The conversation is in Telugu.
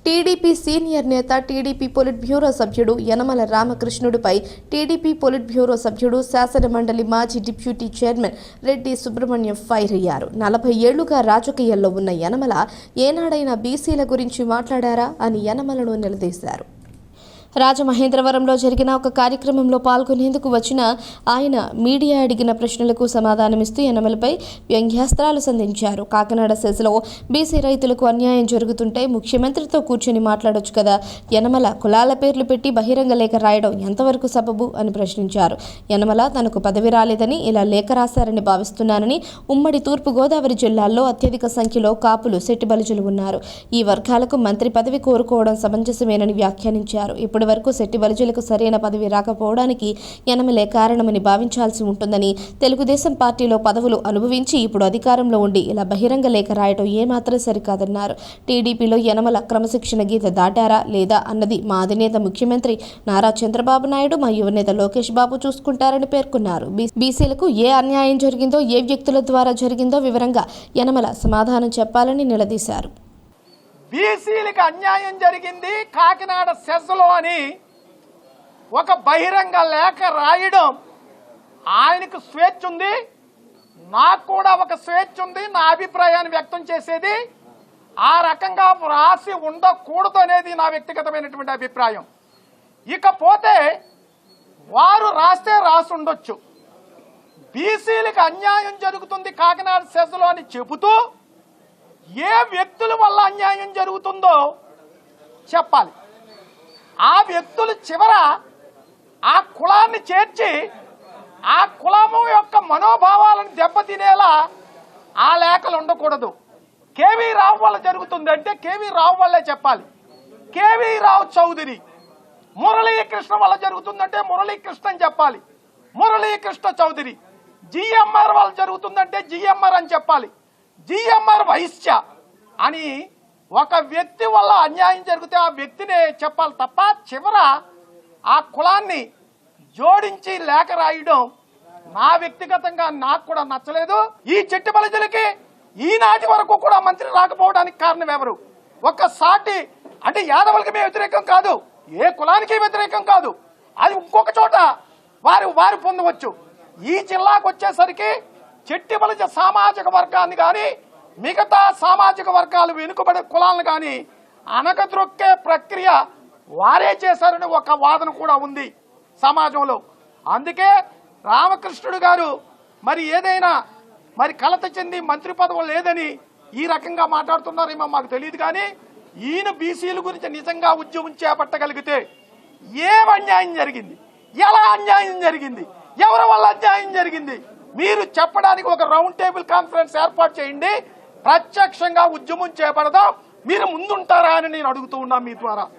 టీడీపీ సీనియర్ నేత టీడీపీ పొలిట్ బ్యూరో సభ్యుడు యనమల రామకృష్ణుడిపై టీడీపీ పొలిట్ బ్యూరో సభ్యుడు శాసనమండలి మాజీ deputy chairman Reddy Subrahmanyam fire అయ్యారు. 40 ఏళ్లుగా రాజకీయాల్లో ఉన్న యనమల ఏనాడైనా బీసీల గురించి మాట్లాడారా అని యనమలను నిలదీశారు. రాజమహేంద్రవరంలో జరిగిన ఒక కార్యక్రమంలో పాల్గొనేందుకు వచ్చిన ఆయన మీడియా అడిగిన ప్రశ్నలకు సమాధానమిస్తూ యనమలపై వ్యంగ్యాస్త్రాలు సంధించారు. కాకినాడ సెస్లో బీసీ రైతులకు అన్యాయం జరుగుతుంటే ముఖ్యమంత్రితో కూర్చొని మాట్లాడొచ్చు కదా, యనమల కులాల పేర్లు పెట్టి బహిరంగ లేఖ రాయడం ఎంతవరకు సబబు అని ప్రశ్నించారు. యనమల తనకు పదవి రాలేదని ఇలా లేఖ రాశారని భావిస్తున్నానని, ఉమ్మడి తూర్పుగోదావరి జిల్లాల్లో అత్యధిక సంఖ్యలో కాపులు సెట్టిబలిజలు ఉన్నారు. ఈ వర్గాలకు మంత్రి పదవి కోరుకోవడం సమంజసమేనని వ్యాఖ్యానించారు. ఇప్పటి వరకు సెట్టిబలిజలకు సరైన పదవి రాకపోవడానికి యనమలే కారణమని భావించాల్సి ఉంటుందని, తెలుగుదేశం పార్టీలో పదవులు అనుభవించి ఇప్పుడు అధికారంలో ఉండి ఇలా బహిరంగ లేఖ రాయడం ఏమాత్రం సరికాదన్నారు. టీడీపీలో యనమల క్రమశిక్షణ గీత దాటారా లేదా అన్నది మా అధినేత ముఖ్యమంత్రి నారా చంద్రబాబు నాయుడు, మా యువనేత లోకేష్ బాబు చూసుకుంటారని పేర్కొన్నారు. బీసీలకు ఏ అన్యాయం జరిగిందో, ఏ వ్యక్తుల ద్వారా జరిగిందో వివరంగా యనమల సమాధానం చెప్పాలని నిలదీశారు. బీసీలకు అన్యాయం జరిగింది కాకినాడ సెస్లో అని ఒక బహిరంగ లేఖ రాయడం ఆయనకు స్వేచ్ఛ ఉంది, నాకు కూడా ఒక స్వేచ్ఛ ఉంది. నా అభిప్రాయాన్ని వ్యక్తం చేసేది ఆ రకంగా రాసి ఉండకూడదు అనేది నా వ్యక్తిగతమైనటువంటి అభిప్రాయం. ఇకపోతే వారు రాస్తే రాసి ఉండొచ్చు. బీసీలకు అన్యాయం జరుగుతుంది కాకినాడ సెస్లో అని చెబుతూ ఏ వ్యక్తుల వల్ల అన్యాయం జరుగుతుందో చెప్పాలి. ఆ వ్యక్తులు చివర ఆ కులాన్ని చేర్చి ఆ కులము యొక్క మనోభావాలను దెబ్బతినేలా ఆ లేఖలు ఉండకూడదు. కేవీ రావు వల్ల జరుగుతుంది అంటే కేవీ రావు వల్లే చెప్పాలి. కేవీ రావు చౌదరి, మురళీకృష్ణ వల్ల జరుగుతుందంటే మురళీకృష్ణ అని చెప్పాలి. మురళీకృష్ణ చౌదరి. జిఎంఆర్ వల్ల జరుగుతుందంటే జిఎంఆర్ అని చెప్పాలి. జిఎంఆర్ వైశ్య అని ఒక వ్యక్తి వల్ల అన్యాయం జరిగితే ఆ వ్యక్తినే చెప్పాలి తప్ప చివర ఆ కులాన్ని జోడించి లేఖ రాయడం నా వ్యక్తిగతంగా నాకు కూడా నచ్చలేదు. ఈ చెట్టిబలిజలకి ఈనాటి వరకు కూడా మంత్రి రాకపోవడానికి కారణం ఎవరు? ఒక సాటి అంటే యాదవులకి మేము వ్యతిరేకం కాదు, ఏ కులానికి వ్యతిరేకం కాదు, అది ఇంకొక చోట వారు పొందవచ్చు. ఈ జిల్లాకు వచ్చేసరికి చెట్టిబలిజ సామాజిక వర్గాన్ని కానీ మిగతా సామాజిక వర్గాలు వెనుకబడే కులాలను కానీ అనగద్రొక్కే ప్రక్రియ వారే చేశారని ఒక వాదన కూడా ఉంది సమాజంలో. అందుకే రామకృష్ణుడు గారు మరి ఏదైనా మరి కలత చెంది మంత్రి పదవి లేదని ఈ రకంగా మాట్లాడుతున్నారేమో మాకు తెలియదు. కానీ ఈయన బీసీల గురించి నిజంగా ఉద్యమం చేపట్టగలిగితే ఏం అన్యాయం జరిగింది, ఎలా అన్యాయం జరిగింది, ఎవరి వల్ల అన్యాయం జరిగింది మీరు చెప్పడానికి ఒక రౌండ్ టేబుల్ కాన్ఫరెన్స్ ఏర్పాటు చేయండి. ప్రత్యక్షంగా ఉద్యమం చేపడదాం. మీరు ముందుంటారా అని నేను అడుగుతూ ఉన్నా మీ ద్వారా.